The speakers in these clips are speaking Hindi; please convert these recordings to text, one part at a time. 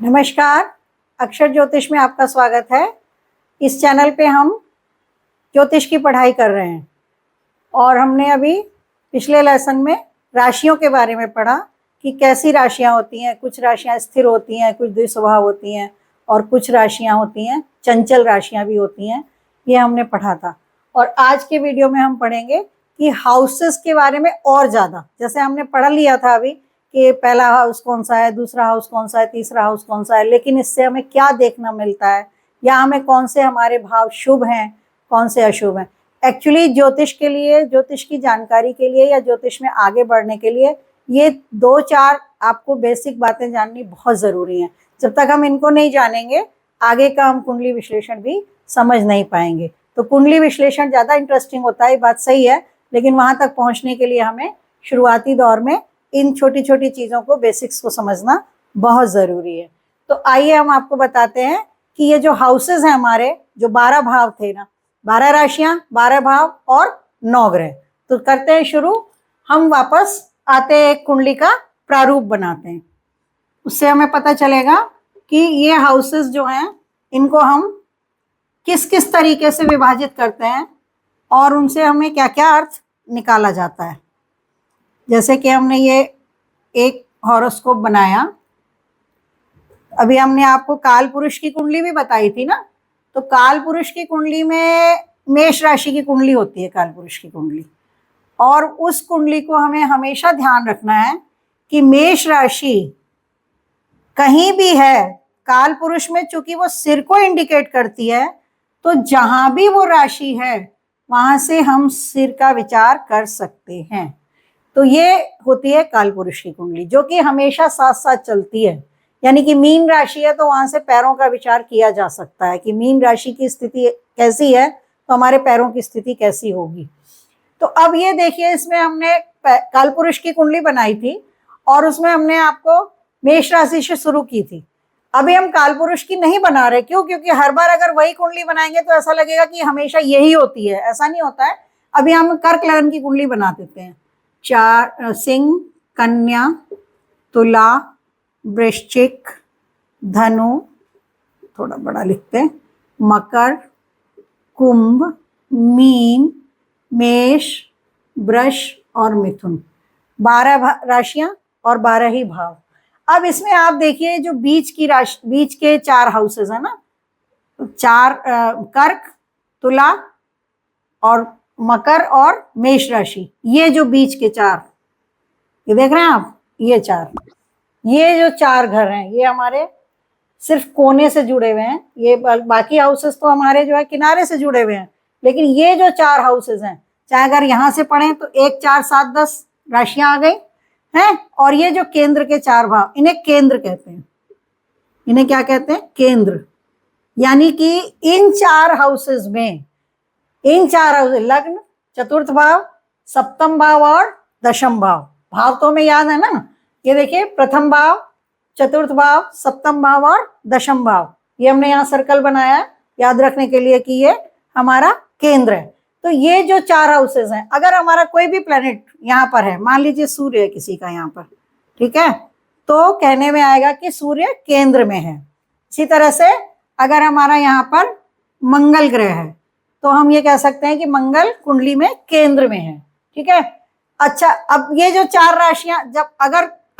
नमस्कार। अक्षर ज्योतिष में आपका स्वागत है। इस चैनल पे हम ज्योतिष की पढ़ाई कर रहे हैं और हमने अभी पिछले लेसन में राशियों के बारे में पढ़ा कि कैसी राशियां होती हैं। कुछ राशियां स्थिर होती हैं, कुछ द्विस्वभाव होती हैं और कुछ राशियां होती हैं चंचल राशियां भी होती हैं। ये हमने पढ़ा था और आज के वीडियो में हम पढ़ेंगे कि हाउसेस के बारे में और ज़्यादा। जैसे हमने पढ़ लिया था अभी कि पहला हाउस कौन सा है, दूसरा हाउस कौन सा है, तीसरा हाउस कौन सा है, लेकिन इससे हमें क्या देखना मिलता है या हमें कौन से हमारे भाव शुभ हैं, कौन से अशुभ हैं। एक्चुअली ज्योतिष के लिए, ज्योतिष की जानकारी के लिए या ज्योतिष में आगे बढ़ने के लिए ये 2-4 आपको बेसिक बातें जाननी बहुत ज़रूरी हैं। जब तक हम इनको नहीं जानेंगे आगे का हम कुंडली विश्लेषण भी समझ नहीं पाएंगे। तो कुंडली विश्लेषण ज़्यादा इंटरेस्टिंग होता है, बात सही है, लेकिन वहाँ तक पहुँचने के लिए हमें शुरुआती दौर में इन छोटी छोटी चीज़ों को, बेसिक्स को समझना बहुत ज़रूरी है। तो आइए हम आपको बताते हैं कि ये जो हाउसेस हैं हमारे, जो 12 भाव थे ना, 12 राशियां, 12 भाव और 9 ग्रह। तो करते हैं शुरू। हम वापस आते हैं, एक कुंडली का प्रारूप बनाते हैं। उससे हमें पता चलेगा कि ये हाउसेस जो हैं इनको हम किस किस तरीके से विभाजित करते हैं और उनसे हमें क्या क्या अर्थ निकाला जाता है। जैसे कि हमने ये एक हॉरोस्कोप बनाया, अभी हमने आपको काल पुरुष की कुंडली भी बताई थी ना। तो काल पुरुष की कुंडली में मेष राशि की कुंडली होती है, काल पुरुष की कुंडली, और उस कुंडली को हमें हमेशा ध्यान रखना है कि मेष राशि कहीं भी है काल पुरुष में, चूंकि वो सिर को इंडिकेट करती है, तो जहां भी वो राशि है वहां से हम सिर का विचार कर सकते हैं। तो ये होती है काल पुरुष की कुंडली, जो कि हमेशा साथ साथ चलती है। यानी कि मीन राशि है तो वहां से पैरों का विचार किया जा सकता है कि मीन राशि की स्थिति कैसी है तो हमारे पैरों की स्थिति कैसी होगी। तो अब ये देखिए, इसमें हमने काल पुरुष की कुंडली बनाई थी और उसमें हमने आपको मेष राशि से शुरू की थी। अभी हम काल पुरुष की नहीं बना रहे। क्यों? क्योंकि हर बार अगर वही कुंडली बनाएंगे तो ऐसा लगेगा कि हमेशा यही होती है। ऐसा नहीं होता है। अभी हम कर्क लग्न की कुंडली बना देते हैं। 4 सिंह, कन्या, तुला, वृश्चिक, धनु, थोड़ा बड़ा लिखते हैं, मकर, कुंभ, मीन, मेष, वृष और मिथुन। 12 राशियां और 12 ही भाव। अब इसमें आप देखिए जो बीच की राशि, बीच के 4 हाउसेस है ना, 4 कर्क, तुला और मकर और मेष राशि, ये जो बीच के 4, ये देख रहे हैं आप, ये 4, ये जो 4 घर हैं ये हमारे सिर्फ कोने से जुड़े हुए हैं। ये बाकी हाउसेस तो हमारे जो है किनारे से जुड़े हुए हैं, लेकिन ये जो 4 हाउसेस हैं, चाहे अगर यहां से पढ़ें तो 1, 4, 7, 10 राशियां आ गई हैं। और ये जो केंद्र के 4 भाव, इन्हें केंद्र कहते हैं। इन्हें क्या कहते हैं? केंद्र। यानी कि इन 4 हाउसेस में, इन 4 हाउसेस, लग्न, चतुर्थ भाव, सप्तम भाव और दशम भाव, भाव तो हमें याद है ना। ये देखिए, प्रथम भाव, चतुर्थ भाव, सप्तम भाव और दशम भाव, ये हमने यहाँ सर्कल बनाया है याद रखने के लिए कि ये हमारा केंद्र है। तो ये जो 4 हाउसेस हैं, अगर हमारा कोई भी प्लेनेट यहाँ पर है, मान लीजिए सूर्य है किसी का यहाँ पर, ठीक है, तो कहने में आएगा कि सूर्य केंद्र में है। इसी तरह से अगर हमारा यहाँ पर मंगल ग्रह है तो हम ये कह सकते हैं कि मंगल कुंडली में केंद्र में है। ठीक है। अच्छा, अब ये जो 4 राशियां, जब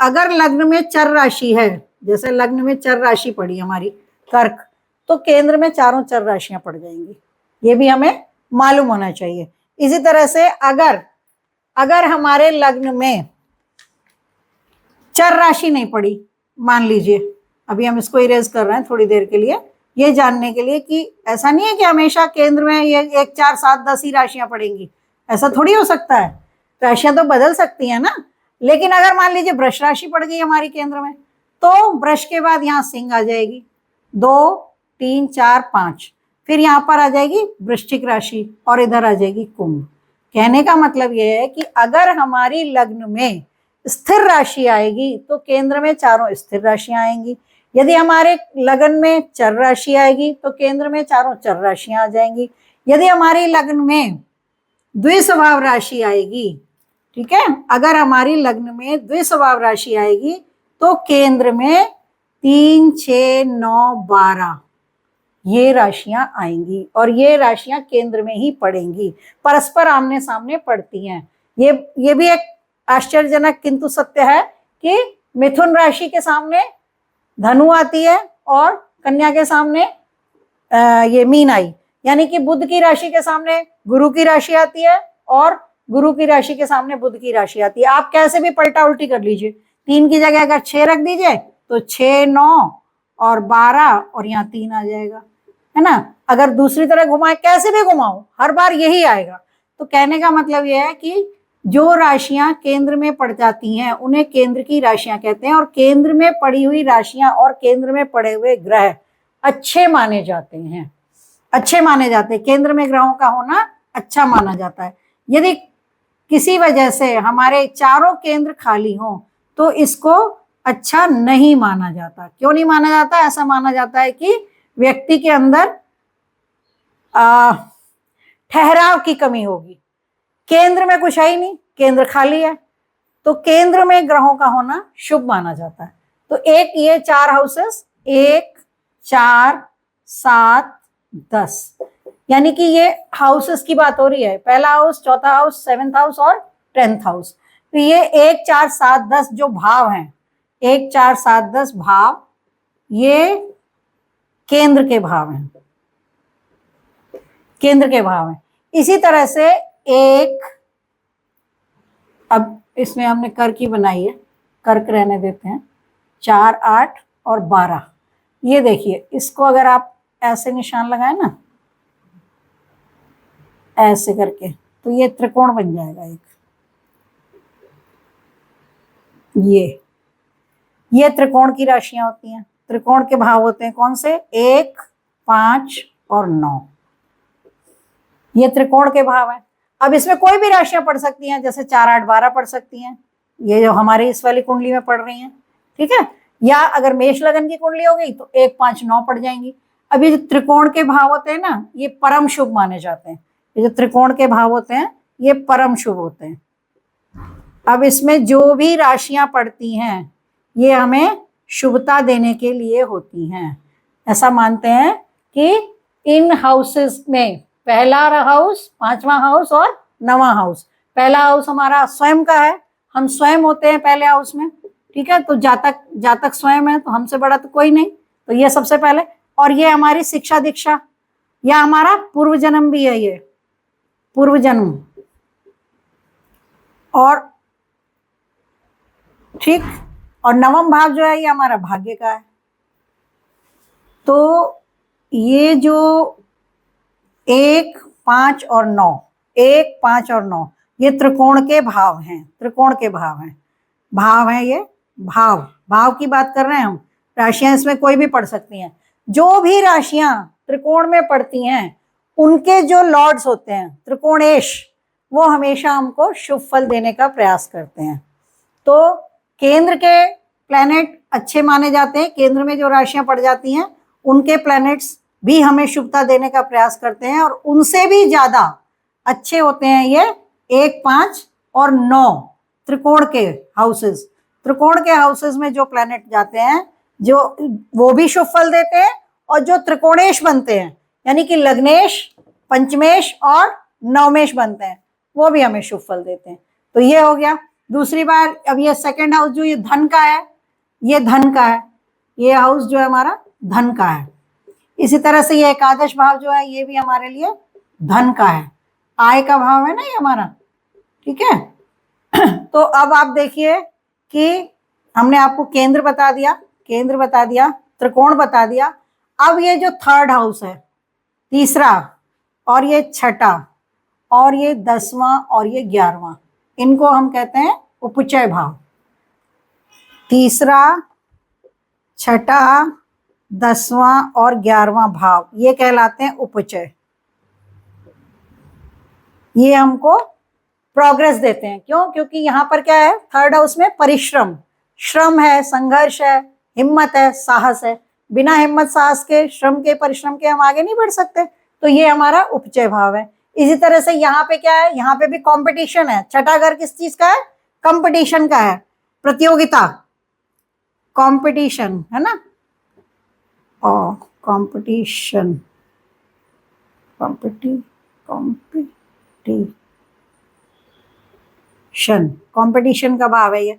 अगर लग्न में चर राशि है, जैसे लग्न में चर राशि पड़ी हमारी कर्क, तो केंद्र में चारों चर राशियां पड़ जाएंगी। ये भी हमें मालूम होना चाहिए। इसी तरह से अगर हमारे लग्न में चर राशि नहीं पड़ी, मान लीजिए, अभी हम इसको इरेज कर रहे हैं थोड़ी देर के लिए, ये जानने के लिए कि ऐसा नहीं है कि हमेशा केंद्र में ये 1, 4, 7, 10 ही राशियां पड़ेंगी। ऐसा थोड़ी हो सकता है। राशियां तो बदल सकती हैं ना। लेकिन अगर मान लीजिए वृष राशि पड़ गई हमारी केंद्र में, तो वृष के बाद यहाँ सिंह आ जाएगी, 2, 3, 4, 5, फिर यहाँ पर आ जाएगी वृश्चिक राशि और इधर आ जाएगी कुंभ। कहने का मतलब यह है कि अगर हमारी लग्न में स्थिर राशि आएगी तो केंद्र में चारों स्थिर राशियां आएंगी। यदि हमारे लगन में चर राशि आएगी तो केंद्र में चारों चर राशियां आ जाएंगी। यदि हमारी लग्न में द्विस्वभाव राशि आएगी, ठीक है, अगर हमारी लग्न में द्विस्वभाव राशि आएगी तो केंद्र में 3, 6, 9, 12 ये राशियां आएंगी और ये राशियां केंद्र में ही पड़ेंगी, परस्पर आमने सामने पड़ती हैं। ये भी एक आश्चर्यजनक किंतु सत्य है कि मिथुन राशि के सामने धनु आती है और कन्या के सामने ये मीन आई, यानी कि बुध की राशि के सामने गुरु की राशि आती है और गुरु की राशि के सामने बुध की राशि आती है। आप कैसे भी पलटा उल्टी कर लीजिए, 3 की जगह अगर 6 रख दीजिए तो 6, 9 और 12 और यहाँ 3 आ जाएगा, है ना। अगर दूसरी तरह घुमाए, कैसे भी घुमाओ, हर बार यही आएगा। तो कहने का मतलब यह है कि जो राशियां केंद्र में पड़ जाती हैं उन्हें केंद्र की राशियां कहते हैं, और केंद्र में पड़ी हुई राशियां और केंद्र में पड़े हुए ग्रह अच्छे माने जाते हैं, अच्छे माने जाते हैं। केंद्र में ग्रहों का होना अच्छा माना जाता है। यदि किसी वजह से हमारे चारों केंद्र खाली हों तो इसको अच्छा नहीं माना जाता। क्यों नहीं माना जाता? ऐसा माना जाता है कि व्यक्ति के अंदर ठहराव की कमी होगी। केंद्र में कुछ है ही नहीं, केंद्र खाली है, तो केंद्र में ग्रहों का होना शुभ माना जाता है। तो एक ये 4 हाउसेस, 1, 4, 7, 10, यानी कि ये हाउसेस की बात हो रही है। पहला हाउस, चौथा हाउस, 7th हाउस और 10th हाउस। तो ये 1, 4, 7, 10 जो भाव हैं, 1, 4, 7, 10 भाव ये केंद्र के भाव हैं, केंद्र के भाव हैं। इसी तरह से एक, अब इसमें हमने कर्क की बनाई है, कर्क रहने देते हैं, 4, 8 और 12। ये देखिए, इसको अगर आप ऐसे निशान लगाए ना, ऐसे करके, तो ये त्रिकोण बन जाएगा एक। ये त्रिकोण की राशियां होती हैं। त्रिकोण के भाव होते हैं कौन से? 1, 5 और 9। ये त्रिकोण के भाव हैं। अब इसमें कोई भी राशियां पढ़ सकती हैं, जैसे 4, 8, 12 पढ़ सकती हैं, ये जो हमारी इस वाली कुंडली में पढ़ रही हैं, ठीक है। या अगर मेष लगन की कुंडली हो गई तो 1, 5, 9 पढ़ जाएंगी। अब ये जो त्रिकोण के भाव होते हैं ना, ये परम शुभ माने जाते हैं। ये जो त्रिकोण के भाव होते हैं ये परम शुभ होते हैं। अब इसमें जो भी राशियां पढ़ती हैं ये हमें शुभता देने के लिए होती हैं। ऐसा मानते हैं कि इन हाउसेस में पहला हाउस, 5वां हाउस और 9वां हाउस, पहला हाउस हमारा स्वयं का है, हम स्वयं होते हैं पहले हाउस में, ठीक है। तो जातक स्वयं है तो हमसे बड़ा तो कोई नहीं, तो ये सबसे पहले। और ये हमारी शिक्षा दीक्षा या हमारा पूर्व जन्म भी है, ये पूर्व जन्म, और ठीक। और 9वां भाव जो है ये हमारा भाग्य का है। तो ये जो 1, 5 और 9, 1, 5 और 9 ये त्रिकोण के भाव हैं, त्रिकोण के भाव हैं, भाव हैं ये, भाव की बात कर रहे हैं हम। राशियां इसमें कोई भी पढ़ सकती हैं। जो भी राशियां त्रिकोण में पढ़ती हैं उनके जो लॉर्ड्स होते हैं त्रिकोणेश, वो हमेशा हमको शुभ फल देने का प्रयास करते हैं। तो केंद्र के प्लैनेट अच्छे माने जाते हैं। केंद्र में जो राशियां पड़ जाती हैं उनके प्लैनेट्स भी हमें शुभता देने का प्रयास करते हैं, और उनसे भी ज्यादा अच्छे होते हैं ये 1, 5 और 9 त्रिकोण के हाउसेस। त्रिकोण के हाउसेस में जो प्लैनेट जाते हैं जो वो भी शुभ फल देते हैं, और जो त्रिकोणेश बनते हैं यानी कि लग्नेश, पंचमेश और नवमेश बनते हैं वो भी हमें शुभ फल देते हैं। तो ये हो गया। दूसरी बार, अब ये सेकंड हाउस जो ये धन का है, ये धन का है, ये हाउस जो है हमारा धन का है। इसी तरह से ये एकादश भाव जो है ये भी हमारे लिए धन का है, आय का भाव है ना ये हमारा, ठीक है। तो अब आप देखिए कि हमने आपको केंद्र बता दिया, त्रिकोण बता दिया। अब ये जो थर्ड हाउस है, तीसरा और ये छठा और ये 10वां और ये 11वां, इनको हम कहते हैं उपचय भाव। तीसरा, छठा, 10वां और 11वां भाव ये कहलाते हैं उपचय। ये हमको प्रोग्रेस देते हैं। क्यों? क्योंकि यहाँ पर क्या है, थर्ड हाउस में परिश्रम, श्रम है, संघर्ष है, हिम्मत है, साहस है। बिना हिम्मत, साहस के, श्रम के, परिश्रम के हम आगे नहीं बढ़ सकते। तो ये हमारा उपचय भाव है। इसी तरह से यहाँ पे क्या है, यहाँ पे भी कंपटीशन है। छठा घर किस चीज का है? कंपटीशन का है, प्रतियोगिता, कंपटीशन है ना। और कंपटीशन, कंपटीशन का भाव है ये।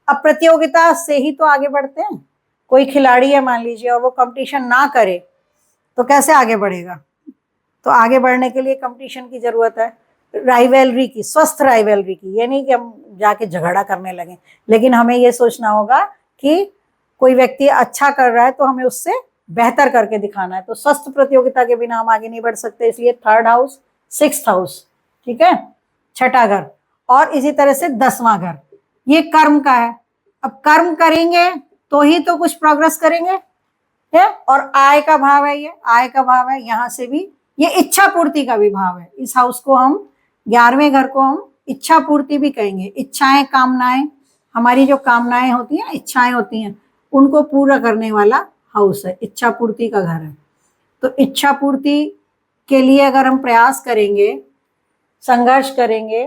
अब प्रतियोगिता से ही तो आगे बढ़ते हैं। कोई खिलाड़ी है मान लीजिए और वो कंपटीशन ना करे तो कैसे आगे बढ़ेगा? तो आगे बढ़ने के लिए कंपटीशन की जरूरत है, राइवलरी की, स्वस्थ राइवलरी की। ये नहीं कि हम जाके झगड़ा करने लगे, लेकिन हमें ये सोचना होगा कि कोई व्यक्ति अच्छा कर रहा है तो हमें उससे बेहतर करके दिखाना है। तो स्वस्थ प्रतियोगिता के बिना हम आगे नहीं बढ़ सकते। इसलिए थर्ड हाउस, सिक्स्थ हाउस, ठीक है, छठा घर, और इसी तरह से 10वां घर, ये कर्म का है। अब कर्म करेंगे तो ही तो कुछ प्रोग्रेस करेंगे है। और आय का भाव है, ये आय का भाव है। यहां से भी ये इच्छा पूर्ति का भी भाव है। इस हाउस को हम, 11वें घर को हम इच्छा पूर्ति भी कहेंगे। इच्छाएं, कामनाएं, हमारी जो कामनाएं होती हैं, इच्छाएं होती हैं, उनको पूरा करने वाला हाउस है, इच्छा पूर्ति का घर है। तो इच्छा पूर्ति के लिए अगर हम प्रयास करेंगे, संघर्ष करेंगे,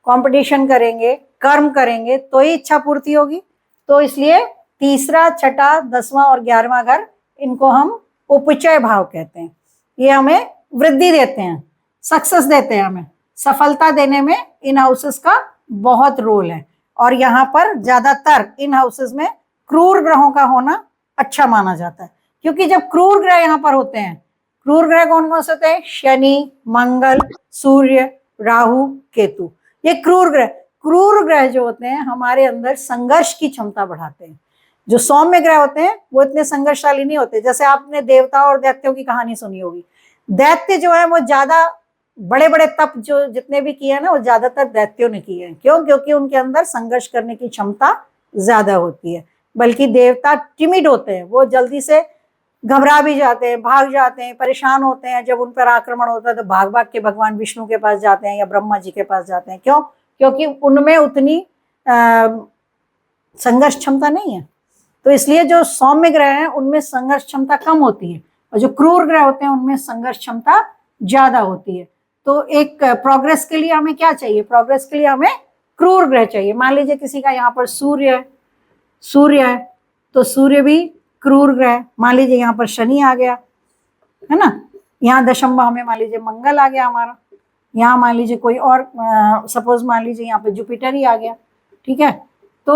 कंपटीशन करेंगे, कर्म करेंगे तो ही इच्छा पूर्ति होगी। तो इसलिए तीसरा, छठा, 10वां और 11वां घर, इनको हम उपचय भाव कहते हैं। ये हमें वृद्धि देते हैं, सक्सेस देते हैं, हमें सफलता देने में इन हाउसेस का बहुत रोल है। और यहाँ पर ज्यादातर इन हाउसेस में क्रूर ग्रहों का होना अच्छा माना जाता है, क्योंकि जब क्रूर ग्रह यहाँ पर होते हैं, क्रूर ग्रह कौन कौन से होते हैं? शनि, मंगल, सूर्य, राहु, केतु, ये क्रूर ग्रह। क्रूर ग्रह जो होते हैं हमारे अंदर संघर्ष की क्षमता बढ़ाते हैं। जो सौम्य ग्रह होते हैं वो इतने संघर्षशाली नहीं होते। जैसे आपने देवता और दैत्यों की कहानी सुनी होगी। दैत्य जो है वो ज्यादा बड़े बड़े तप जो जितने भी किए हैं ना, वो ज्यादातर दैत्यों ने किए हैं। क्यों? क्योंकि उनके अंदर संघर्ष करने की क्षमता ज्यादा होती है। बल्कि देवता टिमिड होते हैं, वो जल्दी से घबरा भी जाते हैं, भाग जाते हैं, परेशान होते हैं। जब उन पर आक्रमण होता है तो भाग भाग के भगवान विष्णु के पास जाते हैं या ब्रह्मा जी के पास जाते हैं। क्यों? क्योंकि उनमें उतनी संघर्ष क्षमता नहीं है। तो इसलिए जो सौम्य ग्रह हैं उनमें संघर्ष क्षमता कम होती है, और जो क्रूर ग्रह होते हैं उनमें संघर्ष क्षमता ज्यादा होती है। तो एक प्रोग्रेस के लिए हमें क्या चाहिए? प्रोग्रेस के लिए हमें क्रूर ग्रह चाहिए। मान लीजिए किसी का यहाँ पर सूर्य है, तो सूर्य भी क्रूर ग्रह। मान लीजिए यहाँ पर शनि आ गया, है ना, यहाँ दशम भाव में मान लीजिए मंगल आ गया हमारा, यहाँ मान लीजिए कोई और, सपोज मान लीजिए यहाँ पे जुपिटर ही आ गया, ठीक है। तो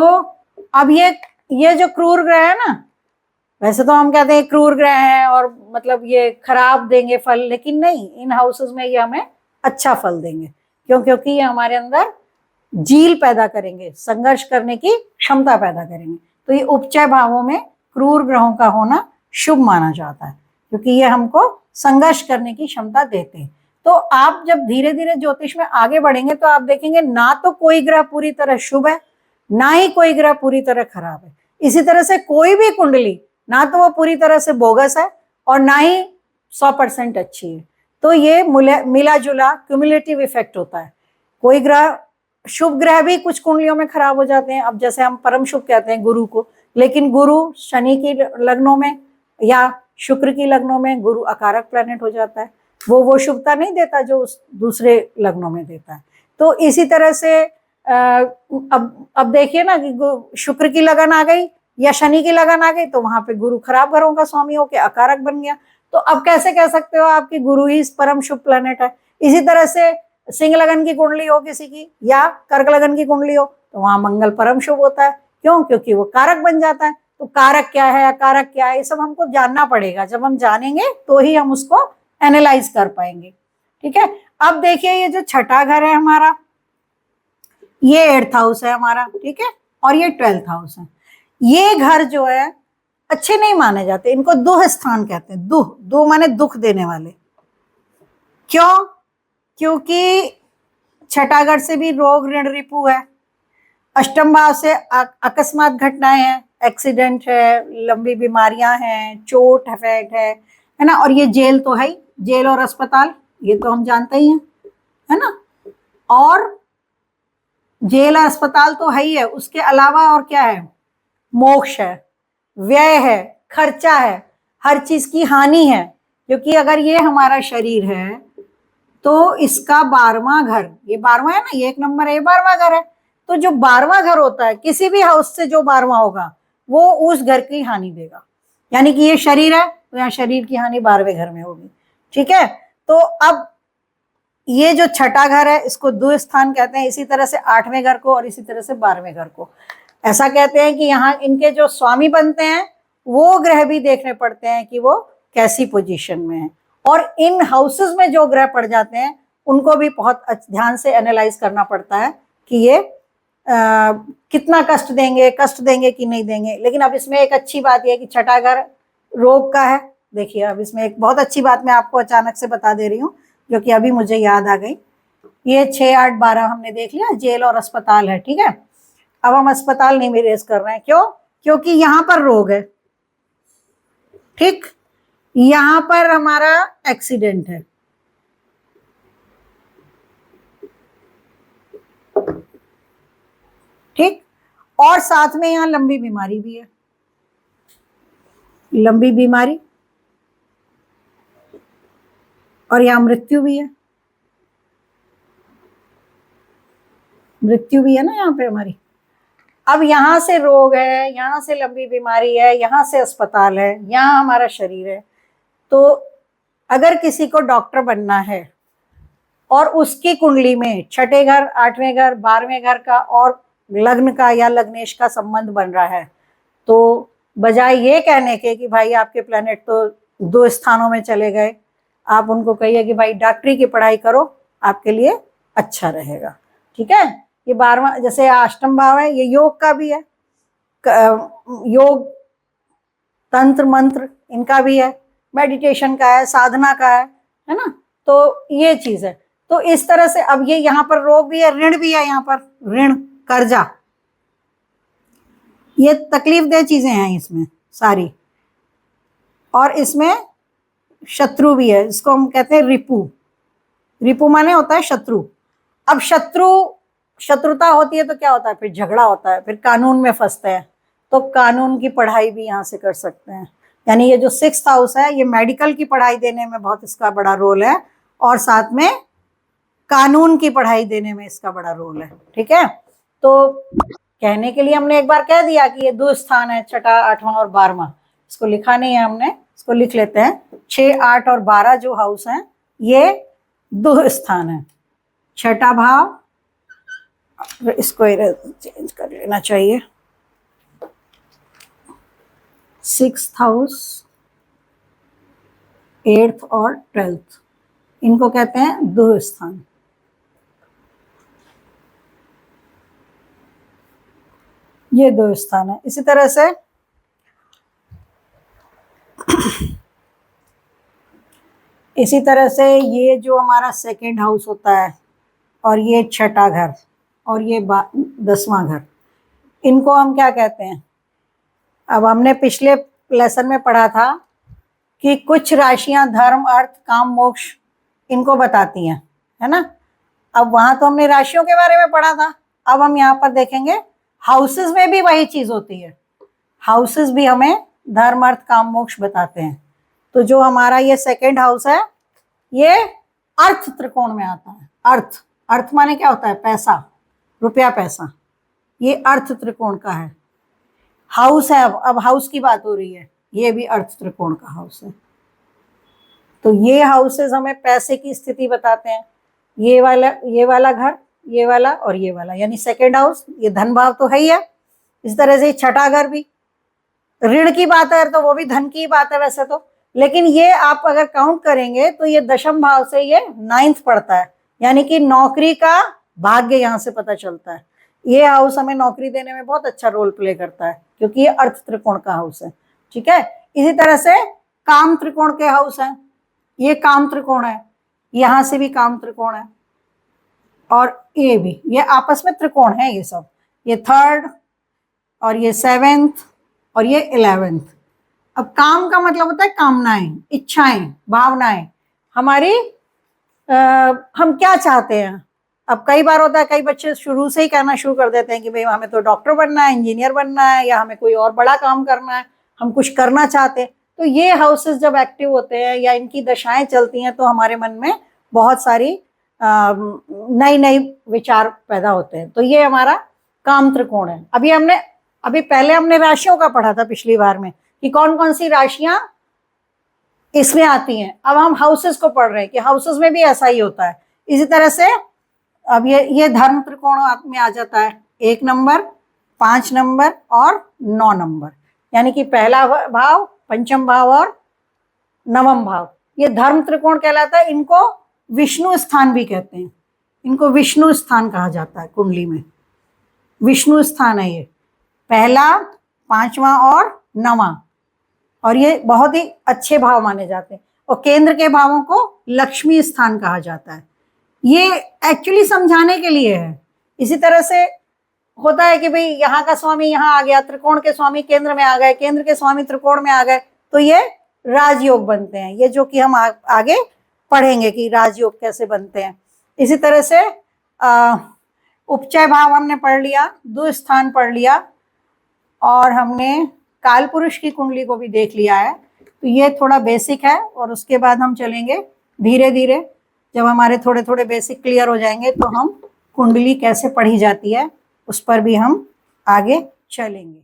अब ये जो क्रूर ग्रह है ना, वैसे तो हम कहते हैं क्रूर ग्रह है और मतलब ये खराब देंगे फल, लेकिन नहीं, इन हाउसेस में ये हमें अच्छा फल देंगे। क्यों? क्योंकि ये हमारे अंदर जील पैदा करेंगे, संघर्ष करने की क्षमता पैदा करेंगे। तो ये उपचय भावों में क्रूर ग्रहों का होना शुभ माना जाता है, क्योंकि ये हमको संघर्ष करने की क्षमता देते हैं। तो आप जब धीरे धीरे ज्योतिष में आगे बढ़ेंगे तो आप देखेंगे ना तो कोई ग्रह पूरी तरह शुभ है, ना ही कोई ग्रह पूरी तरह खराब है। इसी तरह से कोई भी कुंडली ना तो वो पूरी तरह से बोगस है और ना ही 100% अच्छी है। तो ये मिला जुला क्यूमुलेटिव इफेक्ट होता है। कोई ग्रह, शुभ ग्रह भी कुछ कुंडलियों में खराब हो जाते हैं। अब जैसे हम परम शुभ कहते हैं गुरु को, लेकिन गुरु शनि की लग्नों में या शुक्र की लग्नों में गुरु अकारक प्लैनेट हो जाता है, वो शुभता नहीं देता जो उस दूसरे लग्नों में देता है। तो इसी तरह से अब देखिए ना कि शुक्र की लगन आ गई या शनि की लगन आ गई तो वहां पे गुरु खराब ग्रहों का स्वामी होकर अकारक बन गया। तो अब कैसे कह सकते हो आपकी गुरु ही परम शुभ प्लैनेट है? इसी तरह से सिंह लगन की कुंडली हो किसी की या कर्क लगन की कुंडली हो तो वहां मंगल परम शुभ होता है। क्यों? क्योंकि वो कारक बन जाता है। तो कारक क्या है, अकारक क्या है, ये सब हमको जानना पड़ेगा। जब हम जानेंगे तो ही हम उसको एनालाइज कर पाएंगे, ठीक है। अब देखिए ये जो छठा घर है हमारा, ये 8th हाउस है हमारा, ठीक है, और ये 12th हाउस है। ये घर जो है अच्छे नहीं माने जाते, इनको दुह स्थान कहते हैं। दुह माने दुख देने वाले। क्यों? क्योंकि छठा घर से भी रोग ऋण रिपु है, अष्टम भाव से अकस्मात घटनाएं हैं, एक्सीडेंट है, लंबी बीमारियां हैं, चोट है ना। और ये जेल तो है ही, जेल और अस्पताल ये तो हम जानते ही हैं, है ना। और जेल और अस्पताल तो है ही है, उसके अलावा और क्या है? मोक्ष है, व्यय है, खर्चा है, हर चीज की हानि है। क्योंकि अगर ये हमारा शरीर है तो इसका 12वां घर, ये 12वां है ना, ये 1 नंबर है, ये 12वां घर है। तो जो 12वां घर होता है, किसी भी हाउस से जो 12वां होगा वो उस घर की हानि देगा। यानी कि ये शरीर है तो यहाँ शरीर की हानि 12वें घर में होगी। ठीक है, तो अब ये जो छठा घर है इसको द्व स्थान कहते हैं, इसी तरह से 8वें घर को और इसी तरह से 12वें घर को। ऐसा कहते हैं कि यहाँ इनके जो स्वामी बनते हैं वो ग्रह भी देखने पड़ते हैं कि वो कैसी पोजीशन में है, और इन हाउसेस में जो ग्रह पड़ जाते हैं उनको भी बहुत ध्यान से एनालाइज करना पड़ता है कि ये कितना कष्ट देंगे कि नहीं देंगे। लेकिन अब इसमें एक अच्छी बात यह है कि छठा घर रोग का है। देखिए अब इसमें एक बहुत अच्छी बात मैं आपको अचानक से बता दे रही हूँ जो कि अभी मुझे याद आ गई। ये 6, 8, 12 हमने देख लिया, जेल और अस्पताल है। ठीक है, अब हम अस्पताल नहीं रेस कर रहे हैं, क्यों? क्योंकि यहाँ पर रोग है। ठीक, यहाँ पर हमारा एक्सीडेंट है। ठीक, और साथ में यहाँ लंबी बीमारी भी है, लंबी बीमारी, और यहाँ मृत्यु भी है, मृत्यु भी है ना यहाँ पे हमारी। अब यहाँ से रोग है, यहाँ से लंबी बीमारी है, यहाँ से अस्पताल है, यहाँ हमारा शरीर है। तो अगर किसी को डॉक्टर बनना है और उसकी कुंडली में छठे घर, 8वें घर, 12वें घर का और लग्न का या लग्नेश का संबंध बन रहा है, तो बजाय ये कहने के कि भाई आपके प्लैनेट तो 2 स्थानों में चले गए, आप उनको कहिए कि भाई डॉक्टरी की पढ़ाई करो, आपके लिए अच्छा रहेगा। ठीक है, ये 12वां जैसे अष्टम भाव है, ये योग का भी है, योग, तंत्र, मंत्र इनका भी है, मेडिटेशन का है, साधना का है ना। तो ये चीज है। तो इस तरह से अब ये यहाँ पर रोग भी है, ऋण भी है, यहाँ पर ऋण, कर्जा, ये तकलीफ दे चीजें हैं इसमें सारी। और इसमें शत्रु भी है, इसको हम कहते हैं रिपु। रिपु माने होता है शत्रु। अब शत्रुता होती है तो क्या होता है, फिर झगड़ा होता है, फिर कानून में फंसते हैं। तो कानून की पढ़ाई भी यहाँ से कर सकते हैं। यानी ये जो 6th हाउस है ये मेडिकल की पढ़ाई देने में बहुत इसका बड़ा रोल है, और साथ में कानून की पढ़ाई देने में इसका बड़ा रोल है। ठीक है, तो कहने के लिए हमने एक बार कह दिया कि ये 2 स्थान है, छठा, 8वां और 12वां। इसको लिखा नहीं है हमने, इसको लिख लेते हैं। 6, 8 और 12 जो हाउस हैं ये 2 स्थान है। छठा भाव, इसको चेंज कर लेना चाहिए, 6th हाउस, 8th और 12th, इनको कहते हैं 2 स्थान। ये 2 स्थान है। इसी तरह से ये जो हमारा 2nd हाउस होता है, और ये छठा घर, और ये 10वां घर, इनको हम क्या कहते हैं? अब हमने पिछले लेसन में पढ़ा था कि कुछ राशियां धर्म, अर्थ, काम, मोक्ष इनको बताती हैं, है ना। अब वहां तो हमने राशियों के बारे में पढ़ा था, अब हम यहाँ पर देखेंगे हाउसेस में भी वही चीज होती है। हाउसेस भी हमें धर्म, अर्थ, काम, मोक्ष बताते हैं। तो जो हमारा ये 2nd हाउस है ये अर्थ त्रिकोण में आता है। अर्थ माने क्या होता है? पैसा, रुपया, पैसा, ये अर्थ त्रिकोण का है हाउस है। अब हाउस की बात हो रही है, ये भी अर्थ त्रिकोण का हाउस है। तो ये हाउसेस हमें पैसे की स्थिति बताते हैं। ये वाला घर, ये वाला और ये वाला, यानी 2nd हाउस, ये धन भाव तो है ही है। इस तरह से छठा घर भी ऋण की बात है तो वो भी धन की बात है वैसे तो, लेकिन ये आप अगर काउंट करेंगे तो ये 10th भाव से ये 9th पड़ता है, यानी कि नौकरी का भाग्य यहाँ से पता चलता है। ये हाउस हमें नौकरी देने में बहुत अच्छा रोल प्ले करता है क्योंकि ये अर्थ त्रिकोण का हाउस है। ठीक है, इसी तरह से काम त्रिकोण के हाउस हैं, ये काम त्रिकोण है, यहाँ से भी काम त्रिकोण है, और ये भी, ये आपस में त्रिकोण है ये सब। ये 3rd और ये 7th और ये 11th। अब काम का मतलब होता है कामनाएं, इच्छाएं, भावनाएं हमारी, हम क्या चाहते हैं। अब कई बार होता है, कई बच्चे शुरू से ही कहना शुरू कर देते हैं कि भाई हमें तो डॉक्टर बनना है, इंजीनियर बनना है, या हमें कोई और बड़ा काम करना है, हम कुछ करना चाहते हैं। तो ये हाउसेस जब एक्टिव होते हैं या इनकी दशाएं चलती हैं तो हमारे मन में बहुत सारी नई नई विचार पैदा होते हैं। तो ये हमारा काम त्रिकोण है। अभी पहले हमने राशियों का पढ़ा था पिछली बार में कि कौन कौन सी राशियां इसमें आती हैं। अब हम हाउसेस को पढ़ रहे हैं कि हाउसेस में भी ऐसा ही होता है। इसी तरह से अब ये धर्म त्रिकोण में आ जाता है, 1 नंबर, 5 नंबर और 9 नंबर, यानी कि पहला भाव, पंचम भाव और नवम भाव, ये धर्म त्रिकोण कहलाता है। इनको विष्णु स्थान भी कहते हैं, इनको विष्णु स्थान कहा जाता है। कुंडली में विष्णु स्थान है ये, पहला, 5वां और 9वां, और ये बहुत ही अच्छे भाव माने जाते हैं। और केंद्र के भावों को लक्ष्मी स्थान कहा जाता है। ये एक्चुअली समझाने के लिए है। इसी तरह से होता है कि भाई यहाँ का स्वामी यहाँ आ गया, त्रिकोण के स्वामी केंद्र में आ गए, केंद्र के स्वामी त्रिकोण में आ गए, तो ये राजयोग बनते हैं। ये जो कि हम आगे पढ़ेंगे कि राजयोग कैसे बनते हैं। इसी तरह से उपचय भाव हमने पढ़ लिया, दुस्थान पढ़ लिया, और हमने काल पुरुष की कुंडली को भी देख लिया है। तो ये थोड़ा बेसिक है, और उसके बाद हम चलेंगे धीरे धीरे। जब हमारे थोड़े थोड़े बेसिक क्लियर हो जाएंगे तो हम कुंडली कैसे पढ़ी जाती है उस पर भी हम आगे चलेंगे।